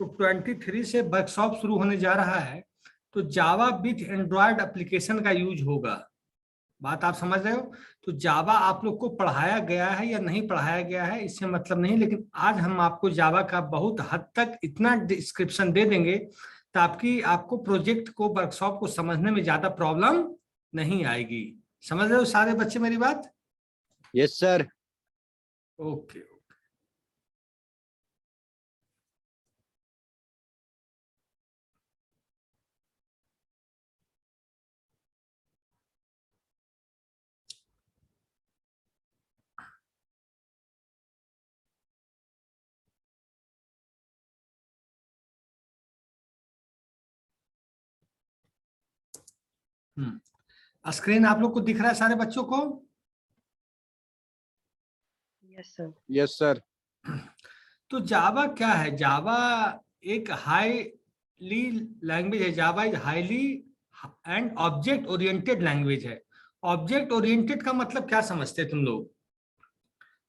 तो 23 से वर्कशॉप शुरू होने जा रहा है, तो जावा विथ एंड्रॉयड एप्लीकेशन का यूज होगा। बात आप समझ रहे हो? तो जावा आप लोग को पढ़ाया गया है या नहीं पढ़ाया गया है इससे मतलब नहीं, लेकिन आज हम आपको जावा का बहुत हद तक इतना डिस्क्रिप्शन दे देंगे ताकि आपको प्रोजेक्ट को, वर्कशॉप को समझने में ज्यादा प्रॉब्लम नहीं आएगी। समझ रहे हो सारे बच्चे मेरी बात? Yes sir. ओके। स्क्रीन आप लोग को दिख रहा है सारे बच्चों को? Yes sir. Yes sir. तो जावा क्या है? जावा एक हाईली लैंग्वेज है। Java is highly and object oriented language है। ऑब्जेक्ट ओरिएंटेड का मतलब क्या समझते हैं तुम लोग?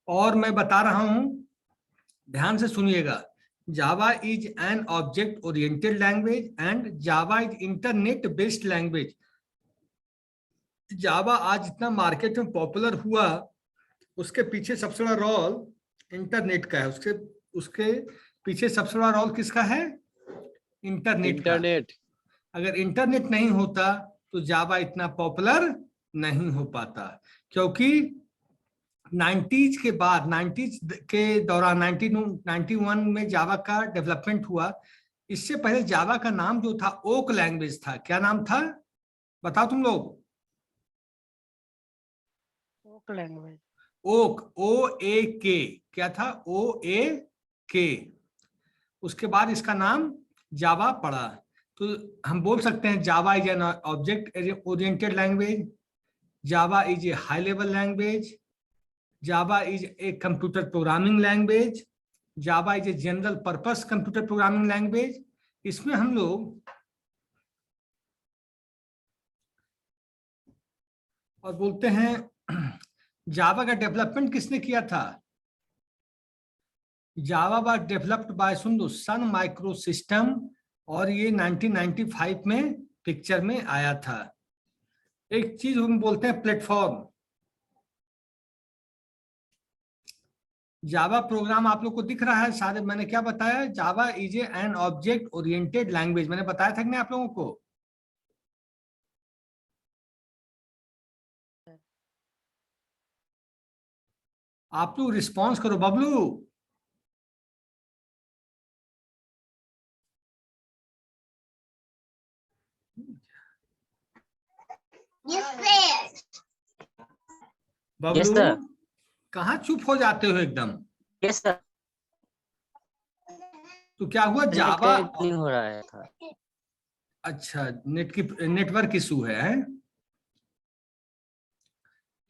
और मैं बता रहा हूं, ध्यान से सुनिएगा। Java is an object oriented language and Java is internet based language. Java आज इतना मार्केट में पॉपुलर हुआ, उसके पीछे सबसे बड़ा रोल इंटरनेट का है। उसके पीछे सबसे बड़ा रोल किसका है? इंटरनेट का। अगर इंटरनेट नहीं होता तो जावा इतना पॉपुलर नहीं हो पाता, क्योंकि 90s के बाद, 90s के दौरान 1991 में जावा का डेवलपमेंट हुआ। इससे पहले जावा का नाम जो था ओक लैंग्वेज था। क्या नाम था बताओ तुम लोग? Oak language. Oak, O-A-K। क्या था? O-A-K। उसके बाद इसका नाम जावा पड़ा। तो हम बोल सकते हैं जावा is an object oriented language, Java is a high level language, Java is a computer programming language, Java is a general purpose computer programming language. इसमें हम लोग और बोलते हैं जावा का डेवलपमेंट किसने किया था? जावा वाज डेवलप्ड बाय, सुन लो, सन माइक्रो सिस्टम, और ये 1995 में पिक्चर में आया था। एक चीज हम बोलते हैं प्लेटफॉर्म। जावा प्रोग्राम आप लोग को दिख रहा है सारे? मैंने क्या बताया? जावा is an object oriented language. मैंने बताया था कि नहीं आप लोगों को? आप लोग रिस्पॉन्स करो बबलू। बबलू कहाँ चुप हो जाते हो एकदम? Yes sir. तो क्या हुआ? जावा हो रहा है था। अच्छा, नेटवर्क इशू है?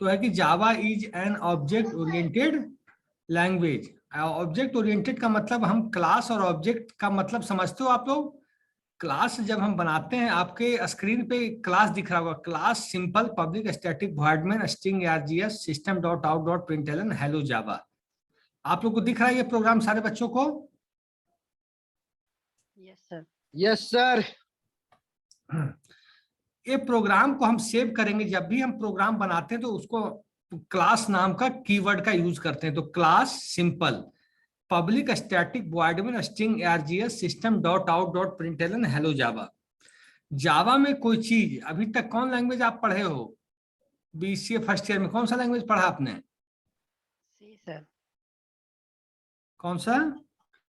तो है कि जावा is an object oriented language. Object oriented का मतलब, हम क्लास और ऑब्जेक्ट का मतलब समझते हो आप लोग? क्लास जब हम बनाते हैं, आपके स्क्रीन पे क्लास दिख रहा होगा, class simple public static void main string args system dot out dot println hello Java. आप लोग को दिख रहा है ये प्रोग्राम सारे बच्चों को? Yes sir. Yes sir. ये प्रोग्राम को हम सेव करेंगे। जब भी हम प्रोग्राम बनाते हैं तो उसको क्लास नाम का कीवर्ड का यूज करते हैं। तो class simple public static void main string args system dot out dot println hello Java. Java में कोई चीज, अभी तक कौन लैंग्वेज आप पढ़े हो? बीसीए फर्स्ट ईयर में कौन सा लैंग्वेज पढ़ा आपने? सी सर। कौन सा?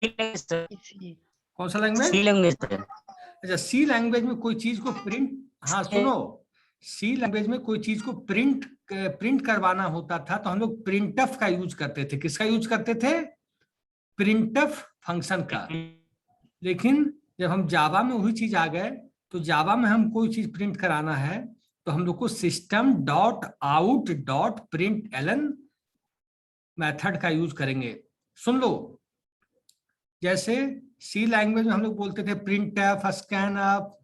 सी। कौन सा लैंग्वेज? सी लैंग्वेज। अच्छा, सी लैंग्वेज में कोई चीज को प्रिंट, हाँ सुनो, सी लैंग्वेज में कोई चीज को प्रिंट करवाना होता था तो हम लोग प्रिंटफ का यूज करते थे। किसका यूज करते थे? प्रिंटफ फंक्शन का। लेकिन जब हम जावा में वही चीज आ गए, तो जावा में हम कोई चीज प्रिंट कराना है तो हम लोग को system dot out dot println method का यूज करेंगे। सुन लो, जैसे सी लैंग्वेज में हम लोग बोलते थे print F, scan up,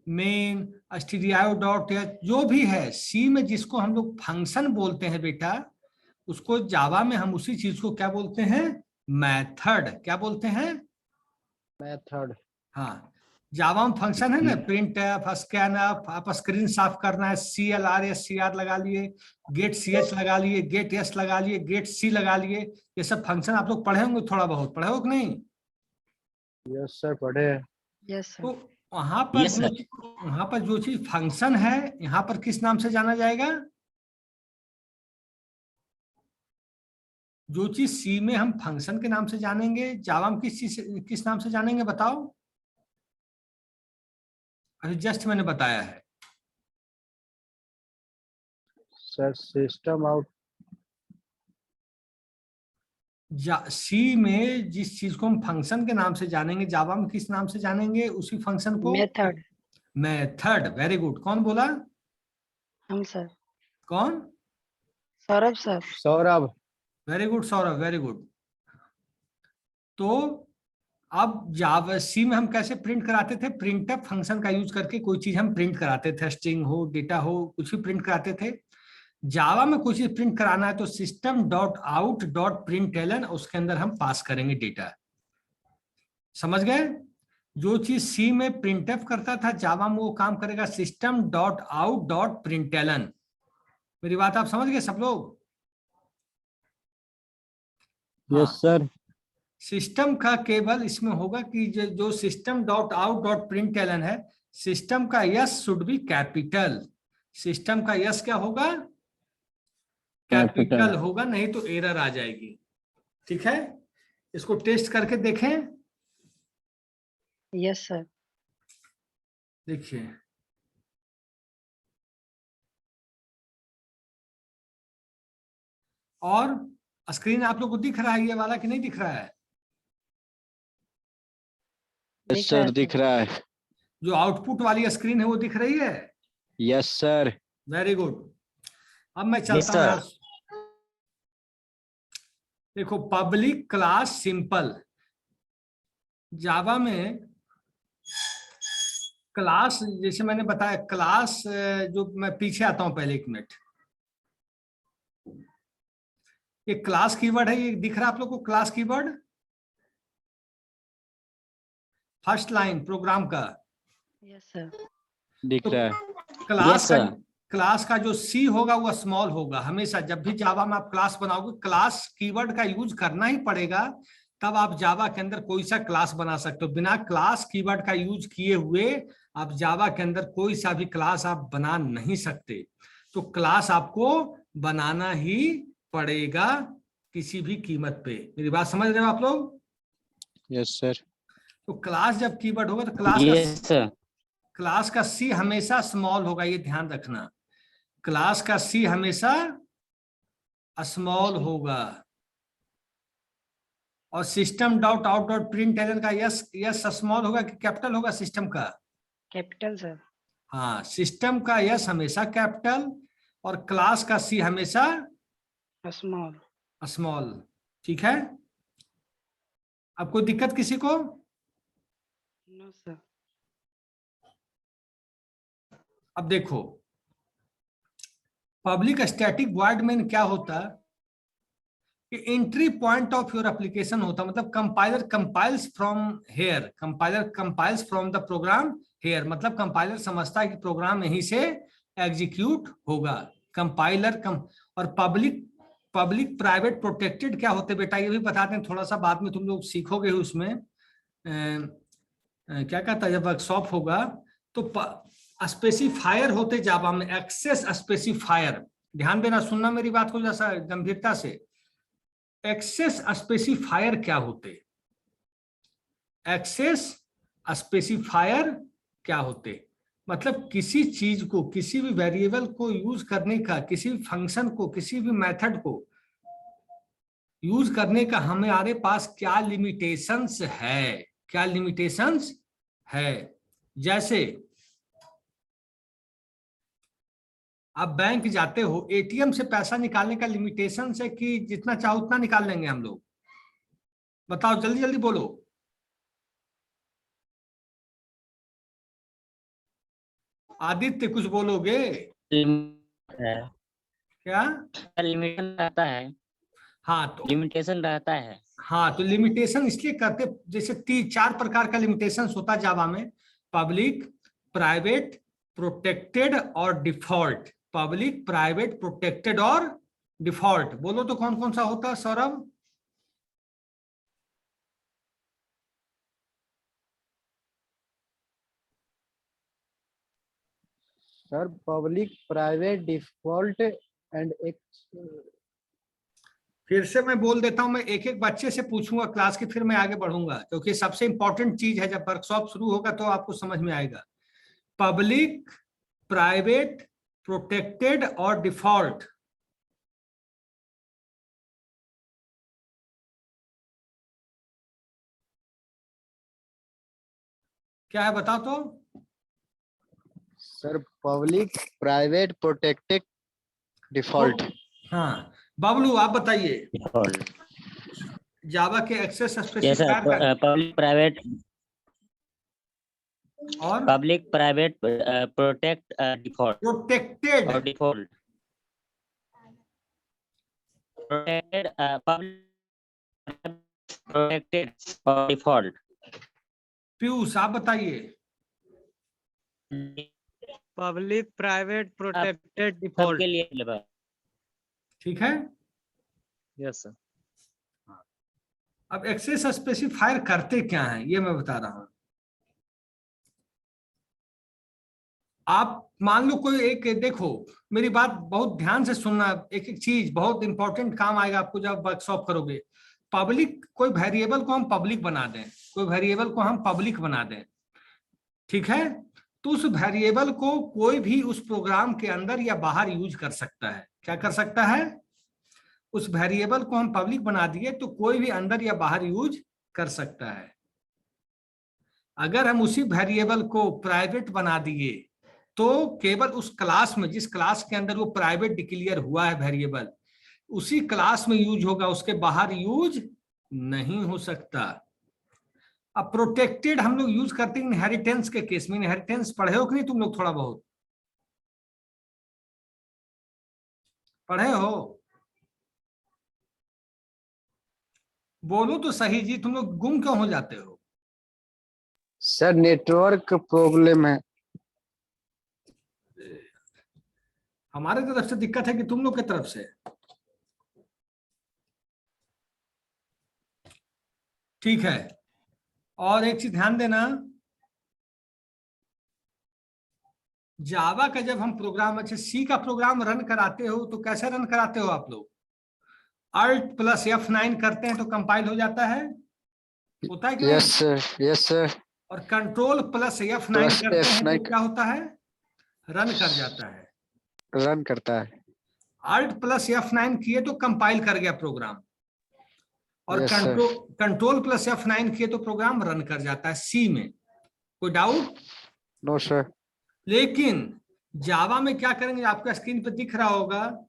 main, stereo dot, जो भी है सी में जिसको हम लोग फंक्शन बोलते हैं बेटा, उसको जावा में हम उसी चीज को क्या बोलते हैं? मेथड। क्या बोलते हैं? मेथड। हाँ, जावा में फंक्शन है ना, प्रिंट एफ, स्कैन एफ, आप स्क्रीन साफ करना है, CLR लगा लिए, गेट CH लगा लिए, गेट S लगा लिए, गेट C लगा लिए, ये सब फंक्शन आप लोग पढ़े होंगे, थोड़ा बहुत पढ़े हो कि नहीं? यस सर, पढ़े। Yes, sir. तो वहां पर Yes, sir. वहां पर जो चीज फंक्शन है, यहाँ पर किस नाम से जाना जाएगा? जो चीज सी में हम फंक्शन के नाम से जानेंगे, जावा में किस नाम से जानेंगे बताओ? अभी जस्ट मैंने बताया है सर सिस्टम आउट। सी में जिस चीज को हम फंक्शन के नाम से जानेंगे, जावा में किस नाम से जानेंगे उसी फंक्शन को? Method. मेथड। Very good. कौन बोला? Sir. कौन? Saurabh, sir. Saurabh. Very good Saurabh, very good. तो अब जावा सी में हम कैसे प्रिंट कराते थे? प्रिंटफ फंक्शन का यूज करके कोई चीज हम प्रिंट कराते थे, स्ट्रिंग हो, डेटा हो, कुछ भी प्रिंट कराते थे। जावा में कोई चीज प्रिंट कराना है तो system dot out dot println, उसके अंदर हम पास करेंगे डेटा। समझ गए? जो चीज सी में प्रिंटफ करता था, जावा में वो काम करेगा system dot out dot println. मेरी बात आप समझ गए सब लोग? Yes sir. सिस्टम का केवल इसमें होगा कि जो system dot out dot println है, सिस्टम का S should be capital. System का यस क्या होगा? कैपिटल होगा, नहीं तो एरर आ जाएगी। ठीक है, इसको टेस्ट करके देखें। Yes, sir. देखिए, और स्क्रीन आप लोग को दिख रहा है ये वाला कि नहीं दिख रहा है? यस सर, दिख रहा है। जो आउटपुट वाली स्क्रीन है वो दिख रही है? Yes sir. Very good. अब मैं Yes, चलता sir. हूं। देखो, पब्लिक क्लास सिंपल। जावा में क्लास, जैसे मैंने बताया, क्लास जो, मैं पीछे आता हूं पहले, 1 मिनट। ये क्लास कीवर्ड है, ये दिख रहा है आप लोग को? Class keyword first line program का Yes, sir. दिख तो रहा है। क्लास Yes, का sir. क्लास का जो सी होगा वो स्मॉल होगा हमेशा। जब भी जावा में आप क्लास बनाओगे, क्लास कीवर्ड का यूज करना ही पड़ेगा, तब आप जावा के अंदर कोई सा क्लास बना सकते हो। बिना क्लास कीवर्ड का यूज किए हुए आप जावा के अंदर कोई सा भी क्लास आप बना नहीं सकते। तो क्लास आपको बनाना ही पड़ेगा किसी भी कीमत पे। मेरी बात समझ रहे हो आप लोग? Yes sir. तो क्लास जब कीवर्ड होगा तो Yes, sir. क्लास का सी हमेशा स्मॉल होगा, ये ध्यान रखना। क्लास का सी हमेशा स्मॉल होगा। और system dot out dot println का यस स्मॉल होगा कि कैपिटल होगा सिस्टम का? Capital, sir. हाँ, सिस्टम का यस हमेशा कैपिटल और क्लास का सी हमेशा Small. स्मॉल। ठीक है, अब कोई दिक्कत किसी को? No, sir. अब देखो, पब्लिक स्टैटिक वॉइड मेन क्या होता है कि entry point of your application होता, मतलब compiler compiles from here, compiler compiles from the program here, मतलब कंपाइलर समझता है कि प्रोग्राम यहीं से एग्जीक्यूट होगा। कंपाइलर और पब्लिक प्राइवेट प्रोटेक्टेड क्या होते बेटा, ये भी बताते हैं थोड़ा सा, बाद में तुम लोग सीखोगे उसमें। क्या कहता है, जब वर्कशॉप होगा तो स्पेसिफायर होते जावा में, एक्सेस स्पेसिफायर। ध्यान देना, सुनना मेरी बात को जैसा गंभीरता से। एक्सेस स्पेसिफायर क्या होते? एक्सेस स्पेसिफायर क्या होते? मतलब किसी चीज को, किसी भी वेरिएबल को यूज करने का, किसी भी फंक्शन को, किसी भी मेथड को यूज करने का हमारे पास क्या लिमिटेशंस है, क्या लिमिटेशंस है। जैसे आप बैंक जाते हो, एटीएम से पैसा निकालने का लिमिटेशन है कि जितना चाहो उतना निकाल लेंगे हम लोग? बताओ, जल्दी जल्दी बोलो। आदित्य कुछ बोलोगे क्या? लिमिटेशन रहता है। हाँ तो लिमिटेशन रहता है। हाँ, तो लिमिटेशन इसलिए करते, जैसे 4 प्रकार का लिमिटेशंस होता है जावा में, पब्लिक, प्राइवेट, प्रोटेक्टेड और डिफॉल्ट। पब्लिक, प्राइवेट, प्रोटेक्टेड और डिफॉल्ट, बोलो तो कौन कौन सा होता है Saurabh? Sir public, private, default and एक फिर से मैं बोल देता हूं, मैं एक एक बच्चे से पूछूंगा क्लास की, फिर मैं आगे बढ़ूंगा, क्योंकि सबसे इंपॉर्टेंट चीज है, जब वर्कशॉप शुरू होगा तो आपको समझ में आएगा। पब्लिक, प्राइवेट, प्रोटेक्टेड और डिफॉल्ट। क्या है बताओ तो? Sir public, private, protected, default. हाँ बबलू आप बताइए, डिफॉल्ट। जावा के access yes specifier sir, public private और public private protect default protected. और डिफॉल्ट। प्रोटेक्टेड पब्लिक प्रोटेक्टेड और डिफॉल्ट। पीयूष आप बताइए। Public, private, protected, default. सबके लिए अवेलेबल। ठीक है, यस सर। अब एक्सेस स्पेसिफायर करते क्या हैं ये मैं बता रहा हूं। आप मान लो कोई एक, देखो मेरी बात बहुत ध्यान से सुनना, एक एक चीज बहुत इंपॉर्टेंट काम आएगा आपको जब वर्कशॉप करोगे। पब्लिक, कोई वेरिएबल को हम पब्लिक बना दें, कोई वेरिएबल को हम पब्लिक बना दें, ठीक है, तो उस वेरिएबल को कोई भी उस प्रोग्राम के अंदर या बाहर यूज कर सकता है। क्या कर सकता है? उस वेरिएबल को हम पब्लिक बना दिए तो कोई भी अंदर या बाहर यूज कर सकता है। अगर हम उसी वेरिएबल को प्राइवेट बना दिए तो केवल उस क्लास में, जिस क्लास के अंदर वो प्राइवेट डिक्लेयर हुआ है वेरिएबल, उसी क्लास में यूज होगा, उसके बाहर यूज नहीं हो सकता। अब प्रोटेक्टेड हम लोग यूज करते हैं इनहेरिटेंस के केस में। इनहेरिटेंस पढ़े हो कि नहीं तुम लोग? थोड़ा बहुत पढ़े हो? बोलो तो सही जी, तुम लोग गुम क्यों हो जाते हो? सर नेटवर्क प्रॉब्लम है। हमारे तरफ से दिक्कत है कि तुम लोग की तरफ से? ठीक है, और एक चीज ध्यान देना, जावा का जब हम प्रोग्राम, अच्छा सी का प्रोग्राम रन कराते हो तो कैसे रन कराते हो आप लोग? Alt + F9 करते हैं तो कंपाइल हो जाता है, होता है कि नहीं? Yes sir, yes sir. और कंट्रोल + F9 प्लस करते हैं F9 तो क्या होता है? रन कर जाता है। रन करता है। Alt + F9 किए तो कंपाइल कर गया प्रोग्राम, और Yes, sir. कंट्रोल + F9 किए तो प्रोग्राम रन कर जाता है सी में। कोई डाउट? No sir. लेकिन जावा में क्या करेंगे, आपका स्क्रीन पे दिख रहा होगा,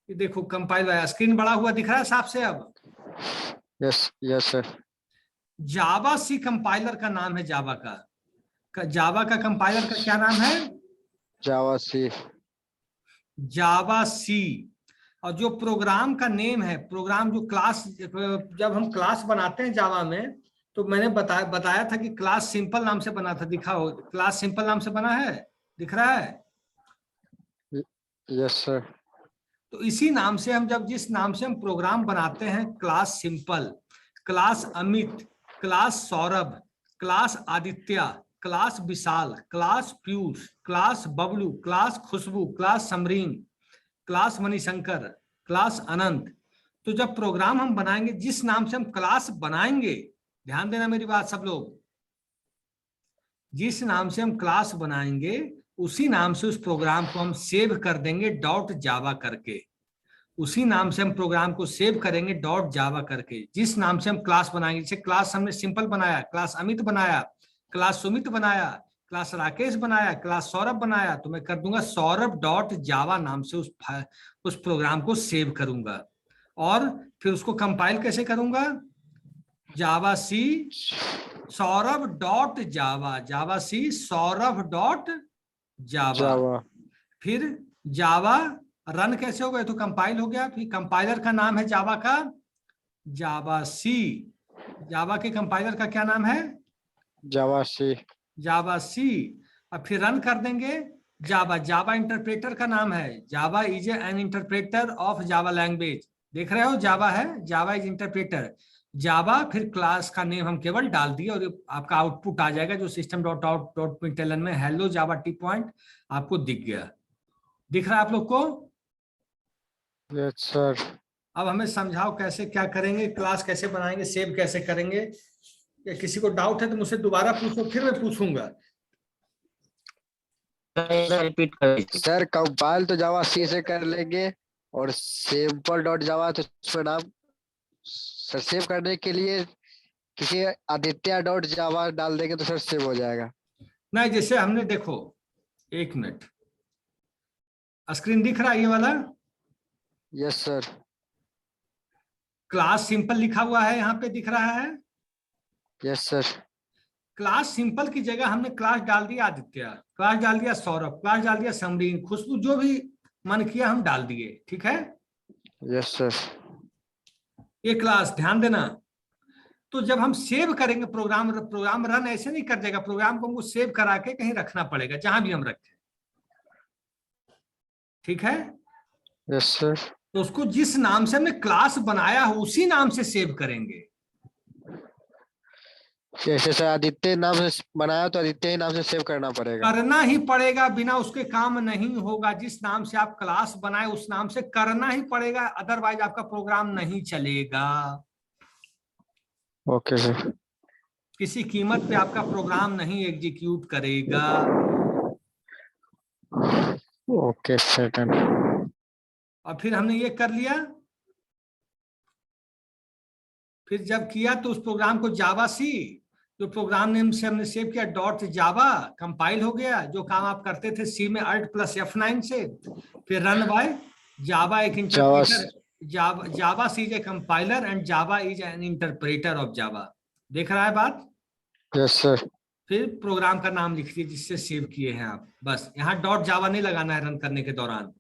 ये देखो कंपाइल आया, स्क्रीन बड़ा हुआ दिख रहा है साफ से अब। Yes yes sir. Javac compiler का नाम है, जावा का कंपाइलर का क्या नाम है? जावा सी। जावा सी। और जो प्रोग्राम का नेम है, प्रोग्राम जो क्लास, जब हम क्लास बनाते हैं जावा में तो मैंने बताया था कि क्लास सिंपल नाम से बना था, दिखाओ क्लास सिंपल नाम से बना है, दिख रहा है? Yes sir. तो इसी नाम से हम, जब जिस नाम से हम प्रोग्राम बनाते हैं, class simple, class Amit, class Saurabh, class Aditya, class Vishal, class Piyush, class Bablu, class Khushboo, class Samreen, class Manishankar, class Anant, तो जब प्रोग्राम हम बनाएंगे, जिस नाम से हम क्लास बनाएंगे, ध्यान देना मेरी बात सब लोग, जिस नाम से हम क्लास बनाएंगे उसी नाम से उस प्रोग्राम को हम सेव कर देंगे .java करके। उसी नाम से हम प्रोग्राम को सेव करेंगे .java करके, जिस नाम से हम क्लास बनाएंगे। जैसे क्लास हमने सिंपल बनाया, क्लास अमित बनाया, क्लास सुमित बनाया, क्लास राकेश बनाया, क्लास सौरभ बनाया, तो मैं कर दूंगा सौरभ.java नाम से उस प्रोग्राम को सेव करूंगा। और फिर उसको कंपाइल कैसे करूंगा? जावा सी सौरभ.java, जावा सी सौरभ.java। फिर जावा रन कैसे होगा? तो कंपाइल हो गया, फिर कंपाइलर का नाम है जावा का जावा सी, जावा के कंपाइलर का क्या नाम है? जावा सी। जावा सी। अब फिर रन कर देंगे। जावा, जावा इंटरप्रेटर का नाम है। जावा is an interpreter of Java language. देख रहे हो, जावा है, जावा इज इंटरप्रेटर। जावा, फिर क्लास का नेम हम केवल डाल दिए और ये आपका आउटपुट आ जाएगा जो system dot out dot println में हेलो जावा टी पॉइंट आपको दिख गया। दिख रहा है आप लोग को? Yes sir. अब हमें समझाओ कैसे क्या करेंगे, क्लास कैसे बनाएंगे, सेव कैसे करेंगे। या किसी को डाउट है तो मुझसे दोबारा पूछो, फिर मैं पूछूंगा। रिपीट कर दीजिए। सर कंपाइल तो जावा सी से कर लेंगे और सैंपल डॉट जावा तो उसमें नाम सर सेव करने के लिए किसी आदित्य डॉट जावा डाल देंगे तो सर सेव हो जाएगा। नहीं, जैसे हमने देखो, एक मिनट, स्क्रीन दिख रहा है ये वाला? Yes sir. क्लास सिंपल लिखा हुआ है, यहाँ पे दिख रहा है। Yes sir. क्लास सिंपल की जगह हमने क्लास डाल दिया आदित्य, क्लास डाल दिया सौरभ, क्लास डाल दिया समरीन, खुशबू, जो भी मन किया हम डाल दिए। ठीक है, यस सर। ये क्लास ध्यान देना। तो जब हम सेव करेंगे प्रोग्राम, प्रोग्राम रन ऐसे नहीं कर देगा, प्रोग्राम को हमको सेव करा के कहीं रखना पड़ेगा, जहां भी हम रखें। ठीक है, यस सर। तो उसको जिस नाम से हमने क्लास बनाया हो उसी नाम से सेव करेंगे। जैसे सर आदित्य नाम से बनाया तो आदित्य ही नाम से सेव करना पड़ेगा। करना ही पड़ेगा, बिना उसके काम नहीं होगा। जिस नाम से आप क्लास बनाए उस नाम से करना ही पड़ेगा, अदरवाइज आपका प्रोग्राम नहीं चलेगा। Okay sir. किसी कीमत पे आपका प्रोग्राम नहीं एग्जीक्यूट करेगा। Okay sir done. और फिर हमने ये कर लिया। फिर जब किया तो उस प्रोग्राम को जावा सी, जो प्रोग्राम नेम से हमने सेव किया, डॉट जावा, कंपाइल हो गया। जो काम आप करते थे सी में अल्ट प्लस F9 से, फिर रन बाय जावा, एक interpreter. Javac is a compiler and Java is an interpreter of Java. देख रहा है बात? Yes sir. फिर प्रोग्राम का नाम लिख दिए जिससे सेव किए हैं आप। बस यहाँ डॉट जावा नहीं लगाना है रन करने के दौरान।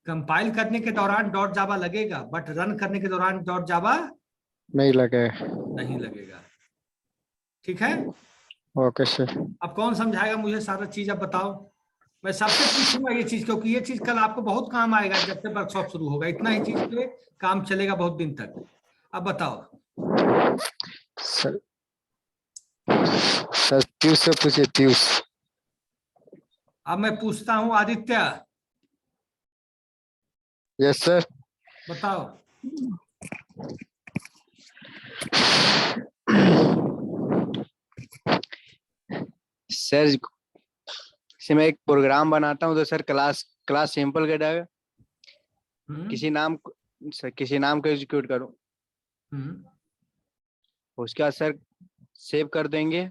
कंपाइल करने के दौरान डॉट जावा लगेगा, बट रन करने के दौरान डॉट जावा नहीं लगे। नहीं लगेगा। ठीक है, ओके सर। अब कौन समझाएगा मुझे सारा चीज? अब बताओ। मैं सबसे पूछूंगा ये चीज, क्योंकि ये चीज कल आपको बहुत काम आएगा जब से वर्कशॉप शुरू होगा। इतना ही चीज पे काम चलेगा बहुत दिन तक। अब बताओ। सर सर पीयूष से पूछिए, पीयूष। अब मैं पूछता हूँ आदित्य, यस सर। बताओ। सर से मैं एक प्रोग्राम बनाता हूँ तो सर क्लास सिंपल के डाले किसी नाम सर किसी नाम को एग्जीक्यूट करूँ, उसके बाद सर सेव कर देंगे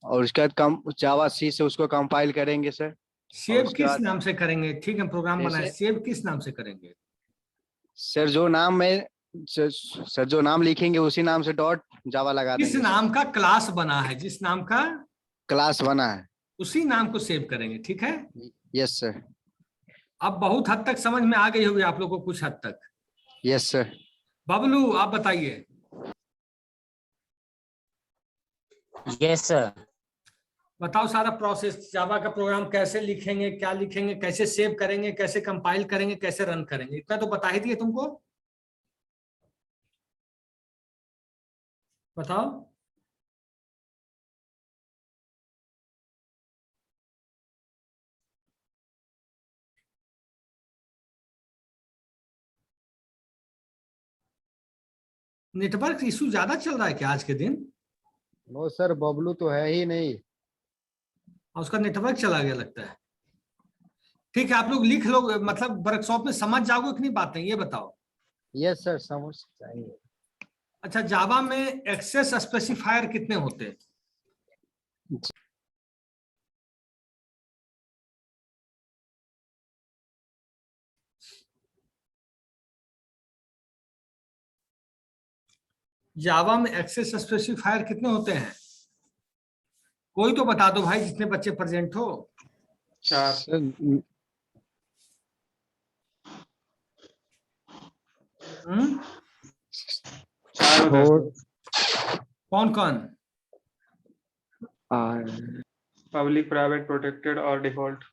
और उसके बाद कम जावा सी से उसको कंपाइल करेंगे सर। सेव उसके किस बाद- नाम से करेंगे? ठीक है, प्रोग्राम बनाए, जैसे- सेव किस नाम से करेंगे? सर जो नाम में सर जो नाम लिखेंगे उसी नाम से डॉट जावा लगा किस देंगे। नाम का क्लास बना है, जिस नाम का क्लास बना है। उसी नाम को सेव करेंगे। ठीक है, यस सर। अब बहुत हद तक समझ में आ गई होगी आप लोगों को, कुछ हद तक। Yes sir. बबलू आप बताइए। Yes sir. बताओ सारा प्रोसेस, जावा का प्रोग्राम कैसे लिखेंगे, क्या लिखेंगे, कैसे सेव करेंगे, कैसे कंपाइल करेंगे, कैसे रन करेंगे, इतना तो बता ही दिए तुमको। बताओ। नेटवर्क इशू ज्यादा चल रहा है क्या आज के दिन? नो सर, बबलू तो है ही नहीं। और उसका नेटवर्क चला गया लगता है। ठीक है, आप लोग लिख लो, मतलब वर्कशॉप में समझ जाओगे कि नहीं बातें, ये बताओ। यस सर, समझ चाहिए। अच्छा, जावा में एक्सेस स्पेसिफायर कितने होते हैं? जावा में एक्सेस स्पेसिफायर कितने होते हैं? कोई तो बता दो भाई, जितने बच्चे प्रेजेंट हो। 4 हम्म? कौन कौन? पब्लिक, प्राइवेट, प्रोटेक्टेड और default.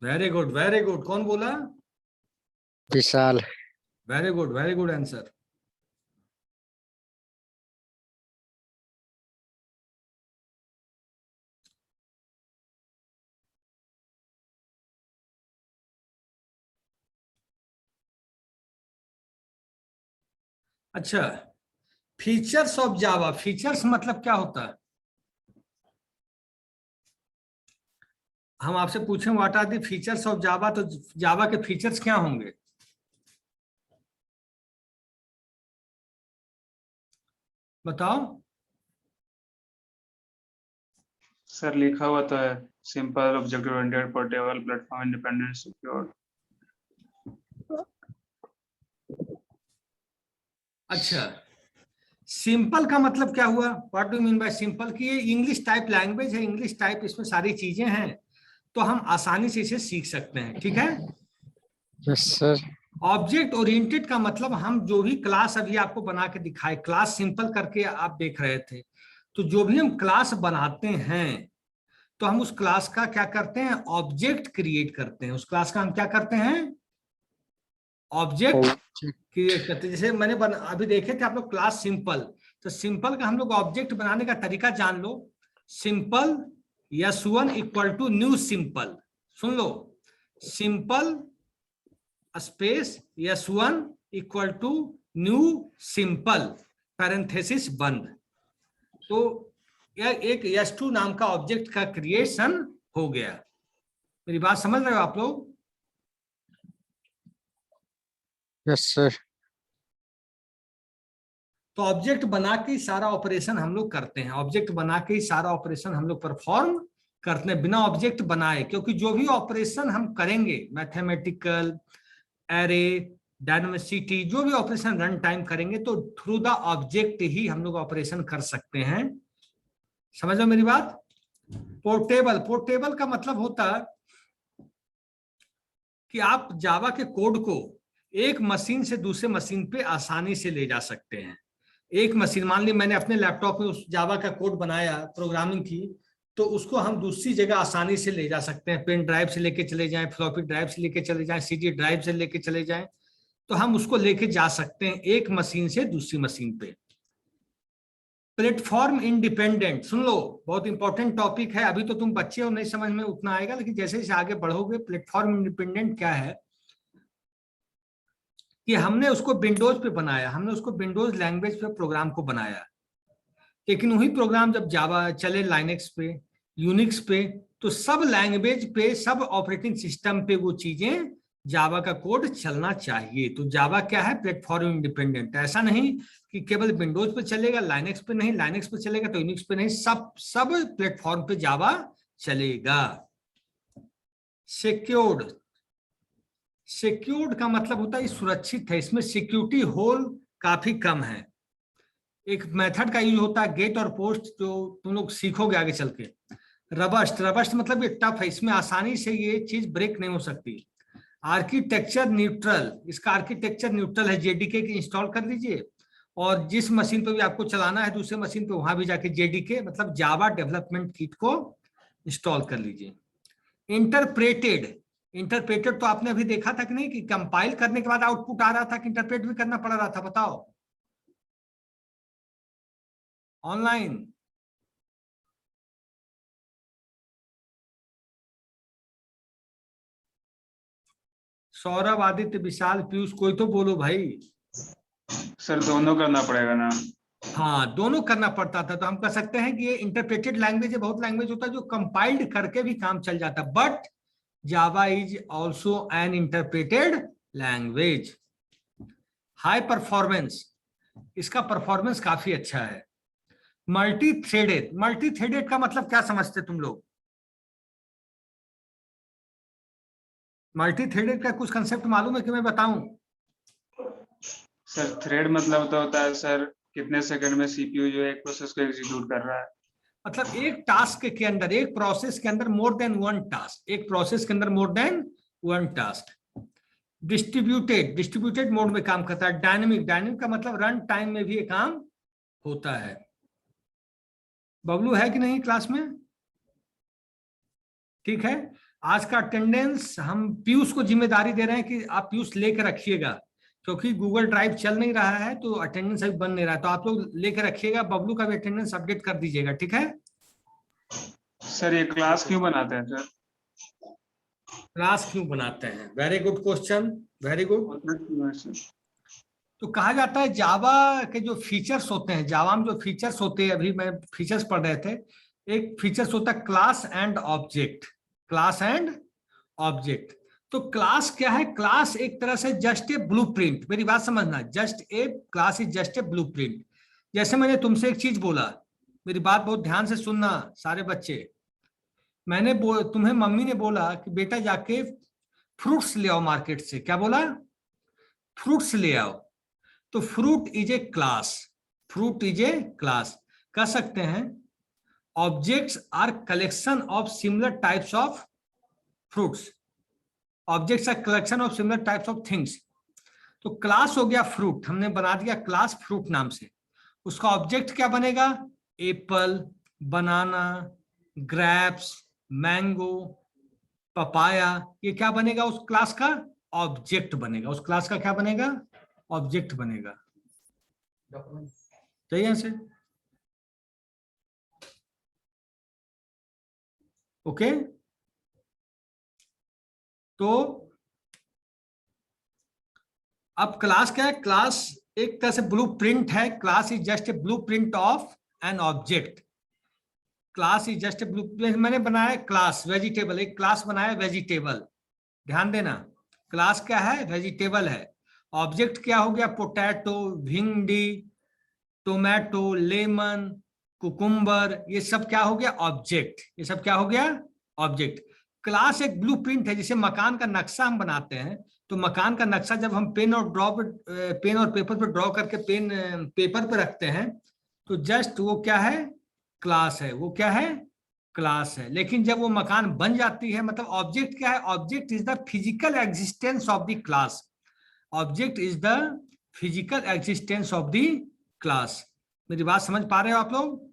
Very good, very good. कौन बोला? विशाल। Very good answer. अच्छा, फीचर्स ऑफ जावा। फीचर्स मतलब क्या होता है? हम आपसे पूछें what are the features of Java, तो जावा के फीचर्स क्या होंगे? बताओ। सर लिखा हुआ तो है, simple, object oriented, portable, platform independent, secure. अच्छा, सिंपल का मतलब क्या हुआ? What do mean by simple? कि ये इंग्लिश टाइप लैंग्वेज है, इंग्लिश टाइप, इसमें सारी चीजें हैं, तो हम आसानी से इसे सीख सकते हैं। ठीक है। Yes sir. ऑब्जेक्ट ओरिएंटेड का मतलब हम जो भी क्लास अभी आपको बना के दिखाए, क्लास सिंपल करके आप देख रहे थे, तो जो भी हम क्लास बनाते हैं तो हम उस क्लास का क्या करते हैं? ऑब्जेक्ट क्रिएट करते हैं। उस क्लास का हम क्या करते हैं? ऑब्जेक्ट क्रिएट करते हैं। जैसे मैंने अभी देखे थे आप लोग क्लास सिंपल, तो सिंपल का हम लोग ऑब्जेक्ट बनाने का तरीका जान लो। Simple S1 equal to new simple. सुन लो, simple space S1 equal to new simple, parenthesis बंद। तो यह एक S2 नाम का ऑब्जेक्ट का क्रिएशन हो गया। मेरी बात समझ रहे हो आप लोग? Yes sir. तो ऑब्जेक्ट बना के सारा ऑपरेशन हम लोग करते हैं, ऑब्जेक्ट बना के सारा ऑपरेशन हम लोग परफॉर्म करते हैं बिना ऑब्जेक्ट बनाए। क्योंकि जो भी ऑपरेशन हम करेंगे, मैथमेटिकल, एरे, डायनामिसिटी, जो भी ऑपरेशन रन टाइम करेंगे, तो थ्रू द ऑब्जेक्ट ही हम लोग ऑपरेशन कर सकते हैं। समझ लो मेरी बात? पोर्टेबल, पोर्टेबल का मतलब होता है कि आप जावा के कोड को एक मशीन से दूसरे मशीन पे आसानी से ले जा सकते हैं। एक मशीन, मान ली मैंने अपने लैपटॉप में उस जावा का कोड बनाया, प्रोग्रामिंग की, तो उसको हम दूसरी जगह आसानी से ले जा सकते हैं। पेन ड्राइव से लेके चले जाएं, फ्लॉपी ड्राइव से लेके चले जाएं, CD ड्राइव से लेके चले जाएं, तो हम उसको लेके जा सकते हैं एक मशीन से दूसरी मशीन पे। प्लेटफॉर्म इंडिपेंडेंट, सुन लो, बहुत इंपॉर्टेंट टॉपिक है। अभी तो तुम बच्चे हो, नहीं समझ में उतना आएगा, लेकिन जैसे जैसे आगे बढ़ोगे, प्लेटफॉर्म इंडिपेंडेंट क्या है कि हमने उसको विंडोज पे बनाया, हमने उसको विंडोज लैंग्वेज पे प्रोग्राम को बनाया, लेकिन वही प्रोग्राम जब जावा चले लाइनेक्स पे, यूनिक्स पे, तो सब लैंग्वेज पे, सब ऑपरेटिंग सिस्टम पे वो चीजें, जावा का कोड चलना चाहिए। तो जावा क्या है? Platform independent. ऐसा नहीं कि केवल विंडोज पे चलेगा, लाइनेक्स पे नहीं, लाइनेक्स पे चलेगा तो यूनिक्स पे नहीं, सब प्लेटफॉर्म पे जावा चलेगा। सिक्योर्ड, सिक्योर्ड का मतलब होता है सुरक्षित है, इसमें सिक्योरिटी होल काफी कम है। एक मेथड का यूज होता है गेट और पोस्ट, जो तुम लोग सीखोगे आगे चल के। रबस्ट, रबस्ट मतलब ये टफ है, इसमें आसानी से ये चीज ब्रेक नहीं हो सकती। आर्किटेक्चर न्यूट्रल, इसका आर्किटेक्चर न्यूट्रल है। JDK की इंस्टॉल कर लीजिए, और जिस मशीन पे भी आपको चलाना है दूसरे मशीन पे, वहां भी जाके JDK मतलब जावा डेवलपमेंट किट को इंस्टॉल कर लीजिए। इंटरप्रेटेड, इंटरप्रेटेड तो आपने अभी देखा था कि नहीं, कि कंपाइल करने के बाद आउटपुट आ रहा था कि इंटरप्रेट भी करना पड़ रहा था? बताओ। ऑनलाइन सौरभ, आदित्य, विशाल, पीयूष, कोई तो बोलो भाई। सर दोनों करना पड़ेगा ना? हाँ, दोनों करना पड़ता था। तो हम कह सकते हैं कि ये इंटरप्रेटेड लैंग्वेज है। बहुत लैंग्वेज होता है जो कंपाइल्ड करके भी काम चल जाता है, but Java is also an interpreted language. High performance, इसका परफॉर्मेंस काफी अच्छा है। मल्टी थ्रेडेड, मल्टी थ्रेडेड का मतलब क्या समझते तुम लोग? मल्टी थ्रेडेड का कुछ कंसेप्ट मालूम है कि मैं बताऊं? सर थ्रेड मतलब तो होता है सर कितने सेकंड में CPU जो है एक प्रोसेस को एग्जीक्यूट कर रहा है। मतलब एक टास्क के अंदर, एक प्रोसेस के अंदर मोर देन वन टास्क, एक प्रोसेस के अंदर more than one task. Distributed, distributed mode में काम करता है। डायनेमिक, डायनेमिक का मतलब रन टाइम में भी ये काम होता है। बबलू है कि नहीं क्लास में? ठीक है, आज का अटेंडेंस हम पीयूष को जिम्मेदारी दे रहे हैं कि आप पीयूष लेकर रखिएगा, क्योंकि गूगल ड्राइव चल नहीं रहा है तो अटेंडेंस अभी बन नहीं रहा है, तो आप लोग लेकर रखिएगा। बबलू का भी अटेंडेंस अपडेट कर दीजिएगा, ठीक है? सर ये क्लास क्यों बनाते हैं सर? क्लास क्यों बनाते हैं? Very good question, very good. होता क्यों है सर? तो कहा जाता है जावा के जो फीचर्स होते हैं, जावा में जो फीचर्स होते हैं, अभी मैं फीचर्स पढ़ रहे थे, एक फीचर्स होता है class and object. Class and object, तो क्लास क्या है? क्लास एक तरह से जस्ट ए ब्लूप्रिंट, मेरी बात समझना, just a class is just a blueprint. जैसे मैंने तुमसे एक चीज बोला, मेरी बात बहुत ध्यान से सुनना सारे बच्चे, मैंने तुम्हें मम्मी ने बोला कि बेटा जाके फ्रूट्स ले आओ मार्केट से, क्या बोला? फ्रूट्स ले आओ। तो fruit is a class, fruit is a class. कह सकते हैं objects are collection of similar types of fruits, objects are collection of similar types of things. तो क्लास हो गया फ्रूट, हमने बना दिया क्लास फ्रूट नाम से। उसका ऑब्जेक्ट क्या बनेगा? एप्पल, बनाना, ग्रेप्स, मैंगो, पपाया, ये क्या बनेगा? उस क्लास का ऑब्जेक्ट बनेगा। उस क्लास का क्या बनेगा? ऑब्जेक्ट बनेगा। सही है से? ओके, तो अब क्लास क्या है? क्लास एक तरह से ब्लूप्रिंट है। Class is just a blueprint of an object. Class is just a blueprint. मैंने बनाया क्लास वेजिटेबल, एक क्लास बनाया वेजिटेबल, ध्यान देना, क्लास क्या है? वेजिटेबल है। ऑब्जेक्ट क्या हो गया? पोटैटो, भिंडी, टोमेटो, लेमन, कुकुम्बर, ये सब क्या हो गया? ऑब्जेक्ट। ये सब क्या हो गया? ऑब्जेक्ट। क्लास एक ब्लूप्रिंट है, जैसे मकान का नक्शा हम बनाते हैं, तो मकान का नक्शा जब हम पेन और पेपर पे ड्रॉ करके पेन पेपर पे रखते हैं, तो जस्ट वो क्या है? क्लास है। वो क्या है? क्लास है। लेकिन जब वो मकान बन जाती है, मतलब ऑब्जेक्ट क्या है? Object is the physical existence of the class. Object is the physical existence of the class. मेरी बात समझ पा रहे हो आप लोग?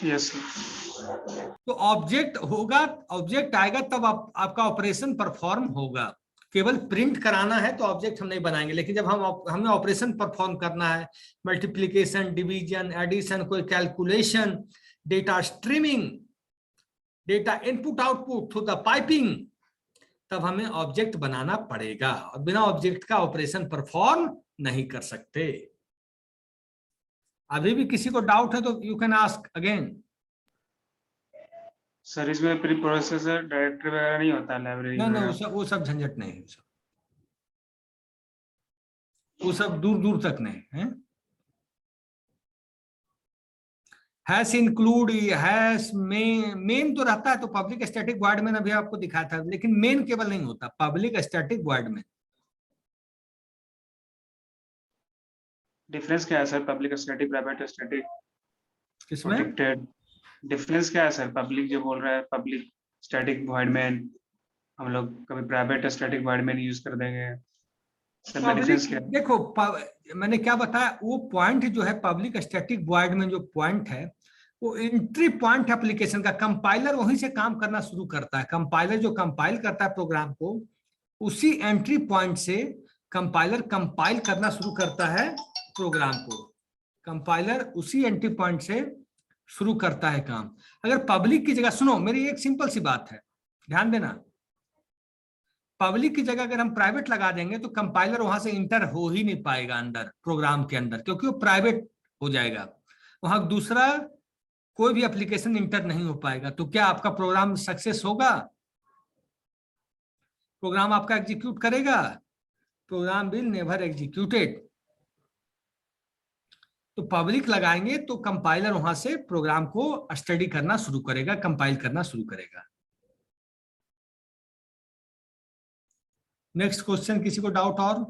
Yes sir. तो ऑब्जेक्ट होगा, ऑब्जेक्ट आएगा तब आपका ऑपरेशन परफॉर्म होगा। केवल प्रिंट कराना है तो ऑब्जेक्ट हम नहीं बनाएंगे, लेकिन जब हमें ऑपरेशन परफॉर्म करना है, मल्टीप्लिकेशन, डिवीजन, एडिशन, कोई calculation, data streaming, data input output through the piping, तब हमें ऑब्जेक्ट बनाना पड़ेगा, और बिना ऑब्जेक्ट का ऑपरेशन परफॉर्म नहीं कर सकते। अभी भी किसी को डाउट है तो you can ask again. Sir इसमें प्री प्रोसेसर डायरेक्टरी वगैरह नहीं होता लाइब्रेरी नहीं नहीं, वगैरह? वो सब झंझट नहीं है, वो सब दूर दूर तक नहीं है। हैश इंक्लूड, हैश मेन तो रहता है, तो पब्लिक स्टैटिक वॉइड में अभी आपको दिखाया था, लेकिन मेन केवल नहीं होता, पब्लिक स्टैटिक वॉइड में। डिफरेंस क्या है sir public static private static किसमें? प्रोटेक्टेड? डिफरेंस क्या है सर? पब्लिक जो बोल रहा है पब्लिक स्टैटिक वॉइड में, हम लोग कभी प्राइवेट स्टैटिक वॉइड में यूज कर देंगे, सब में डिफरेंस क्या है? देखो मैंने क्या बताया, वो पॉइंट जो है पब्लिक स्टैटिक वॉइड में, जो पॉइंट है वो एंट्री पॉइंट एप्लीकेशन का। कंपाइलर वहीं से काम करना शुरू करता है। कंपाइलर जो कंपाइल करता है प्रोग्राम को, उसी एंट्री पॉइंट से कंपाइलर कंपाइल करना शुरू करता है प्रोग्राम को। कंपाइलर उसी एंट्री पॉइंट से शुरू करता है काम। अगर पब्लिक की जगह, सुनो मेरी एक सिंपल सी बात है, ध्यान देना, पब्लिक की जगह अगर हम प्राइवेट लगा देंगे तो कंपाइलर वहां से इंटर हो ही नहीं पाएगा अंदर प्रोग्राम के अंदर, क्योंकि वो प्राइवेट हो जाएगा। वहां दूसरा कोई भी एप्लीकेशन इंटर नहीं हो पाएगा। तो क्या आपका प्रोग्राम सक्सेस होगा? प्रोग्राम आपका एग्जीक्यूट करेगा? Program will never executed. तो पब्लिक लगाएंगे तो कंपाइलर वहां से प्रोग्राम को स्टडी करना शुरू करेगा, कंपाइल करना शुरू करेगा। नेक्स्ट क्वेश्चन, किसी को डाउट और?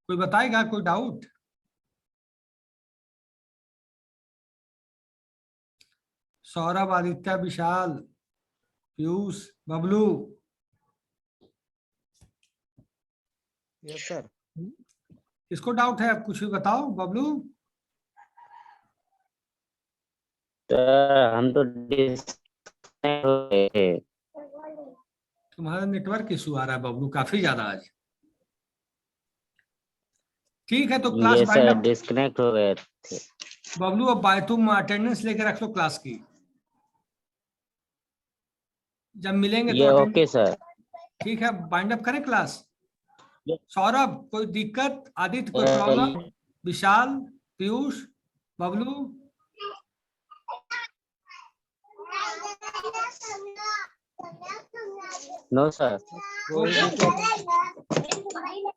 कोई बताएगा? कोई डाउट? सौरभ, आदित्य, विशाल, पीयूष, बबलू। Yes, sir. किसको डाउट है? आप कुछ भी बताओ। बबलू, सर हम तो disconnect हो गए थे। तुम्हारा नेटवर्क इशू आ रहा है बबलू, काफी ज्यादा आज। ठीक है, तो क्लास ये बाइंड सर अप। डिस्कनेक्ट हो गए थे। बबलू, अब तुम अटेंडेंस लेके रख लो क्लास की। जब मिलेंगे ये तो ओके सर। ठीक है, बाइंड अप करें क्लास। ये- सौरभ, कोई दिक्कत? आदित्य, कोई problem? Vishal, Piyush, Bablu. No sir. कोई ओके। दिक्कत नहीं।